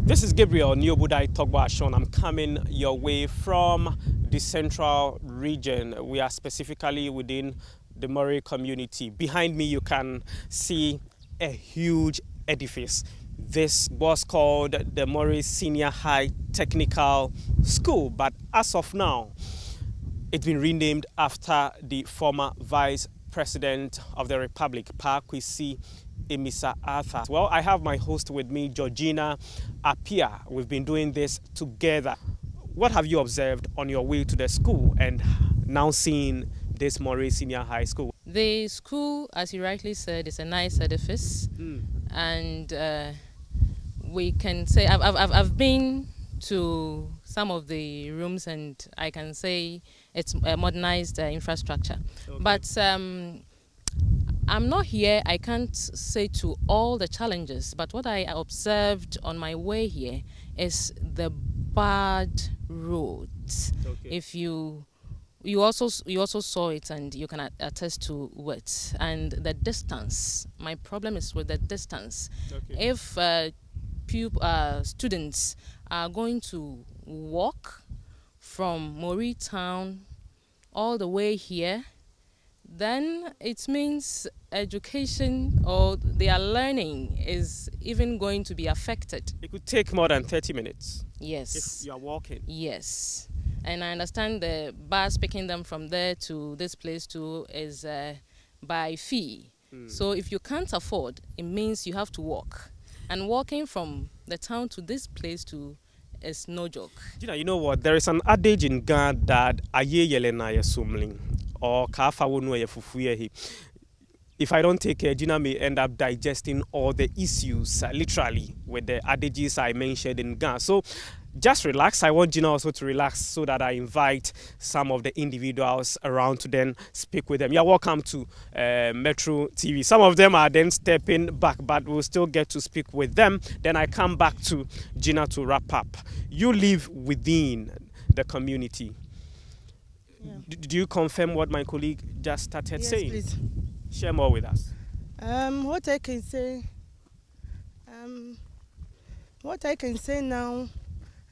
This is Gabriel Nyobudai Togba Ashon. I'm coming your way from the central region. We are specifically within the Murray community. Behind me, you can see a huge edifice. This was called the Murray Senior High Technical School, but as of now, it's been renamed after the former Vice President of the Republic, Kwesi Amissah Arthur. Well, I have my host with me, Georgina Appiah. We've been doing this together. What have you observed on your way to the school and now seeing this Murray Senior High School? The school, as you rightly said, is a nice edifice, and we can say I've been to some of the rooms, and I can say it's a modernized infrastructure. Okay. But I'm not here, I can't say to all the challenges, but what I observed on my way here is the bad roads. Okay. If you also saw it, and you can attest to it, and the distance. My problem is with the distance. Okay. If students are going to walk from Murray Town all the way here, then it means education or their learning is even going to be affected. It could take more than 30 minutes. Yes. If you are walking. Yes. And I understand the bus picking them from there to this place too is by fee. So if you can't afford, it means you have to walk. And walking from the town to this place too is no joke. You know what? There is an adage in Ghana that aye yelena yesumling or kafa wonu ye. If I don't take care, Gina may end up digesting all the issues literally with the adages I mentioned in Ghana. So just relax. I want Gina also to relax so that I invite some of the individuals around to then speak with them. You're welcome to Metro TV. Some of them are then stepping back, but we'll still get to speak with them. Then I come back to Gina to wrap up. You live within the community. Yeah. Do you confirm what my colleague just started saying? Please. Share more with us. What I can say now,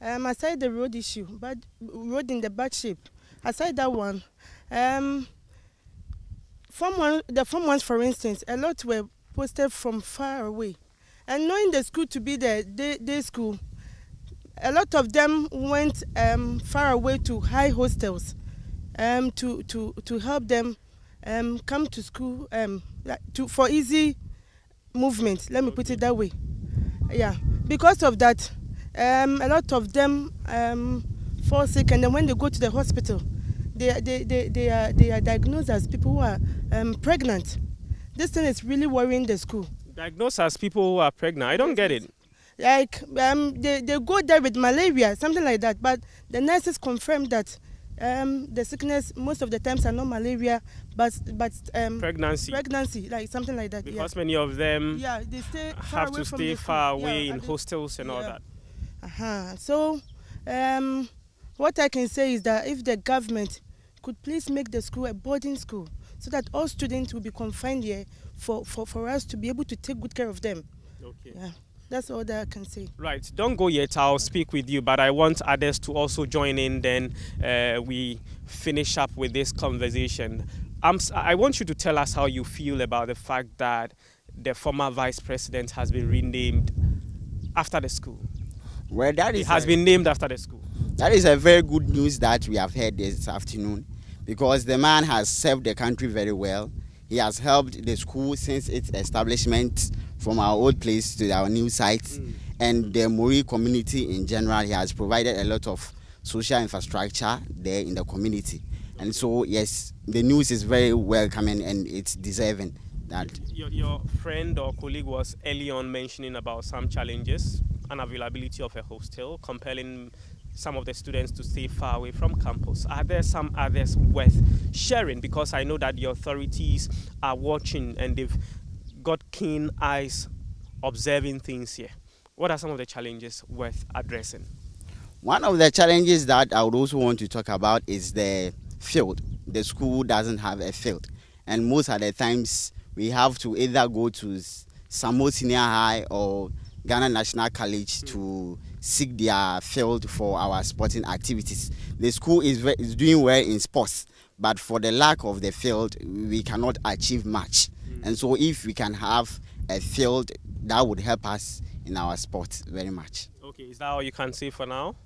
aside the road issue, but road in the bad shape, aside that one, the form ones, for instance, a lot were posted from far away, and knowing the school to be the day school, a lot of them went far away to high hostels, to help them come to school for easy movement. Let me put it that way. Yeah, because of that, a lot of them fall sick, and then when they go to the hospital, they are diagnosed as people who are pregnant. This thing is really worrying the school. Diagnosed as people who are pregnant? I don't get it. Like they go there with malaria, something like that. But the nurses confirm that the sickness most of the times are not malaria, but pregnancy, like something like that. Because many of them they have to stay far away in hostels and all that. So what I can say is that if the government could please make the school a boarding school, so that all students will be confined here for us to be able to take good care of them. Okay. Yeah. That's all that I can say. Right. Don't go yet. I'll speak with you, but I want others to also join in. Then we finish up with this conversation. I want you to tell us how you feel about the fact that the former vice president has been renamed after the school. Well, it has been named after the school. That is a very good news that we have heard this afternoon, because the man has served the country very well. He has helped the school since its establishment from our old place to our new site, and the Murray community in general. He has provided a lot of social infrastructure there in the community. And so, yes, the news is very welcoming and it's deserving. That your friend or colleague was early on mentioning about some challenges, unavailability of a hostel, compelling some of the students to stay far away from campus. Are there some others worth sharing? Because I know that the authorities are watching and they've got keen eyes observing things here. What are some of the challenges worth addressing? One of the challenges that I would also want to talk about is the field. The school doesn't have a field, and most of the times we have to either go to Samo Senior High or Ghana National College to seek their field for our sporting activities. The school is doing well in sports, but for the lack of the field, we cannot achieve much. And so if we can have a field, that would help us in our sports very much. Okay, is that all you can say for now?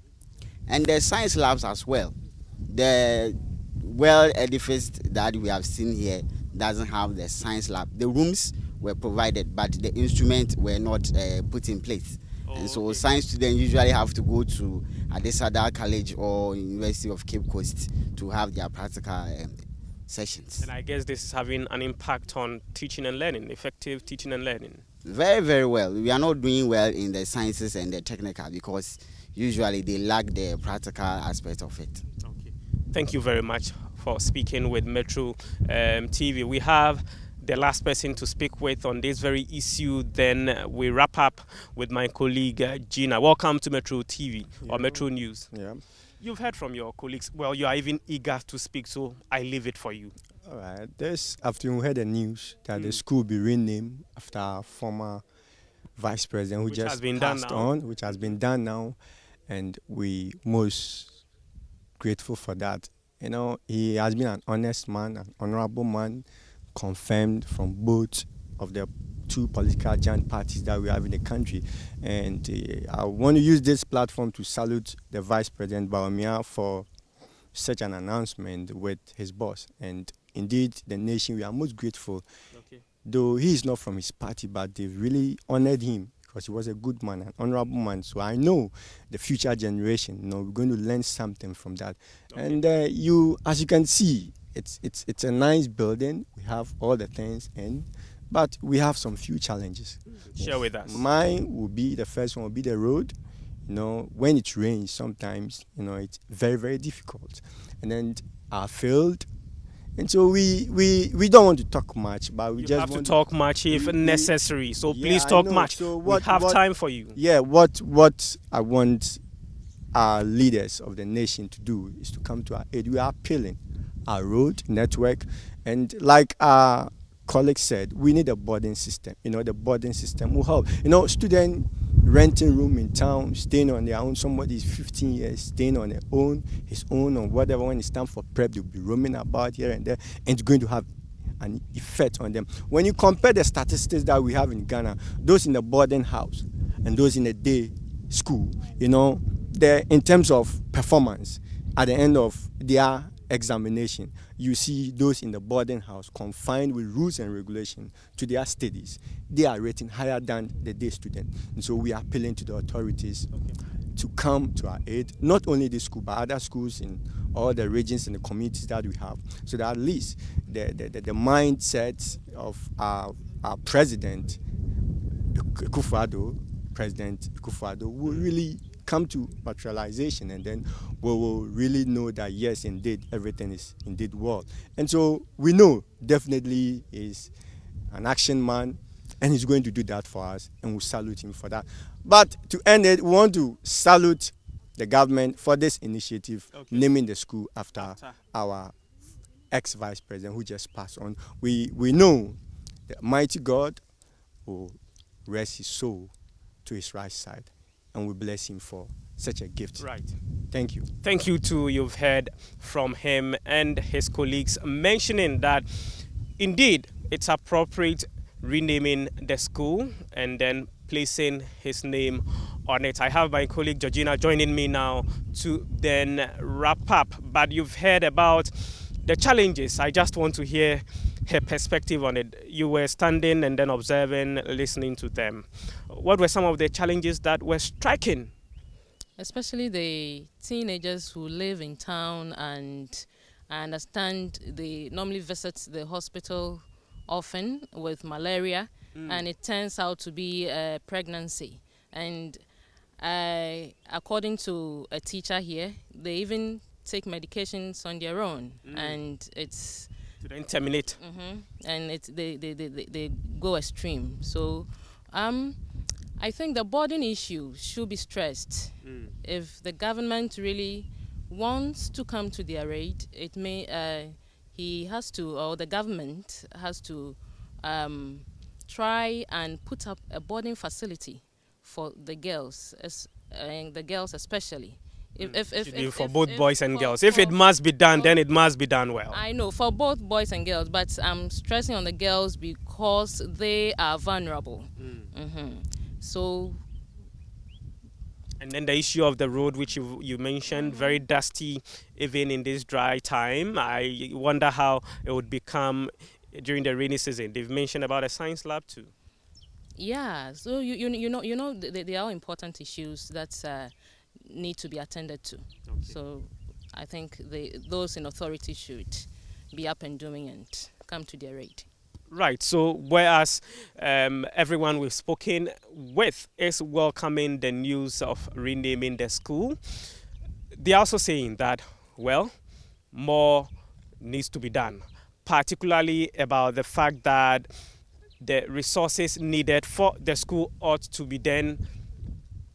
And the science labs as well. The well edifice that we have seen here doesn't have the science lab. The rooms were provided, but the instruments were not put in place. And so science students usually have to go to Adesada College or University of Cape Coast to have their practical sessions. And I guess this is having an impact on teaching and learning, effective teaching and learning. Very, very well. We are not doing well in the sciences and the technical because usually they lack the practical aspect of it. Okay. Thank you very much for speaking with Metro TV. We have the last person to speak with on this very issue. Then we wrap up with my colleague Gina. Welcome to Metro TV or Metro News. Yeah. You've heard from your colleagues. Well, you are even eager to speak, so I leave it for you. All right. This afternoon, we heard the news that the school will be renamed after our former vice president who Which just has been done passed now. on, which has been done now, and we most grateful for that. You know, he has been an honest man, an honorable man, confirmed from both of the two political giant parties that we have in the country. And I want to use this platform to salute the Vice President Baumia for such an announcement with his boss. And indeed, the nation, we are most grateful. Okay. Though he is not from his party, but they've really honored him because he was a good man, an honorable man. So I know the future generation, we're going to learn something from that. Okay. And as you can see, it's a nice building. We have all the things but we have some few challenges. Share with us. The first one will be the road. When it rains, sometimes, it's very, very difficult. And then our field. And so we don't want to talk much, but we you just have want to talk much if necessary. So please I talk know. much. So we have time for you. Yeah, what I want our leaders of the nation to do is to come to our aid. We are appealing our road network, and like our colleague said, we need a boarding system. The boarding system will help. Student renting room in town, staying on their own. Somebody is 15 years, staying on his own or whatever. When it's time for prep, they'll be roaming about here and there, and it's going to have an effect on them. When you compare the statistics that we have in Ghana, those in the boarding house and those in the day school, they're in terms of performance at the end of their examination, you see those in the boarding house confined with rules and regulation to their studies. They are rating higher than the day student. And so we are appealing to the authorities to come to our aid, not only this school, but other schools in all the regions and the communities that we have, so that at least the mindset of our president, President Kufuor, will really come to materialization, and then we will really know that yes, indeed, everything is indeed well. And so we know definitely is an action man, and he's going to do that for us, and we salute him for that. But to end it, we want to salute the government for this initiative, naming the school after our ex-vice president who just passed on. We know the mighty God will rest his soul to his right side, and we bless him for such a gift. Right. Thank you. Thank you too. You've heard from him and his colleagues mentioning that indeed it's appropriate renaming the school and then placing his name on it. I have my colleague Georgina joining me now to then wrap up. But you've heard about the challenges. I just want to hear her perspective on it. You were standing and then observing, listening to them. What were some of the challenges that were striking? Especially the teenagers who live in town, and I understand they normally visit the hospital often with malaria, and it turns out to be a pregnancy. And according to a teacher here, they even take medications on their own, and it's to then terminate. And it's they go extreme. So I think the boarding issue should be stressed. If the government really wants to come to their aid, it may the government has to try and put up a boarding facility for the girls, and the girls especially. For both boys and girls. If for- it must be done, for- then it must be done well. I know, for both boys and girls, but I'm stressing on the girls because they are vulnerable. So, And then the issue of the road, which you mentioned, very dusty even in this dry time. I wonder how it would become during the rainy season. They've mentioned about a science lab too. yeah, so there are important issues that need to be attended to. So I think those in authority should be up and doing and come to their aid. Right. So whereas everyone we've spoken with is welcoming the news of renaming the school, they're also saying that, well, more needs to be done, particularly about the fact that the resources needed for the school ought to be then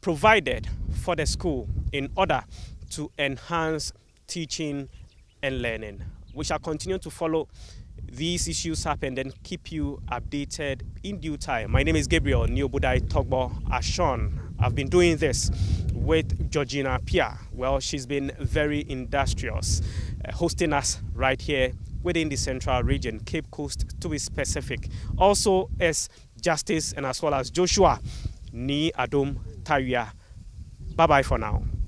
provided for the school in order to enhance teaching and learning. We shall continue to follow these issues up and then keep you updated in due time. My name is Gabriel Niobudai Togbo Ashon. I've been doing this with Georgina Pia. Well, she's been very industrious, hosting us right here within the central region, Cape Coast to be specific. Also as Justice and as well as Joshua Ni Adom Tawia. Bye-bye for now.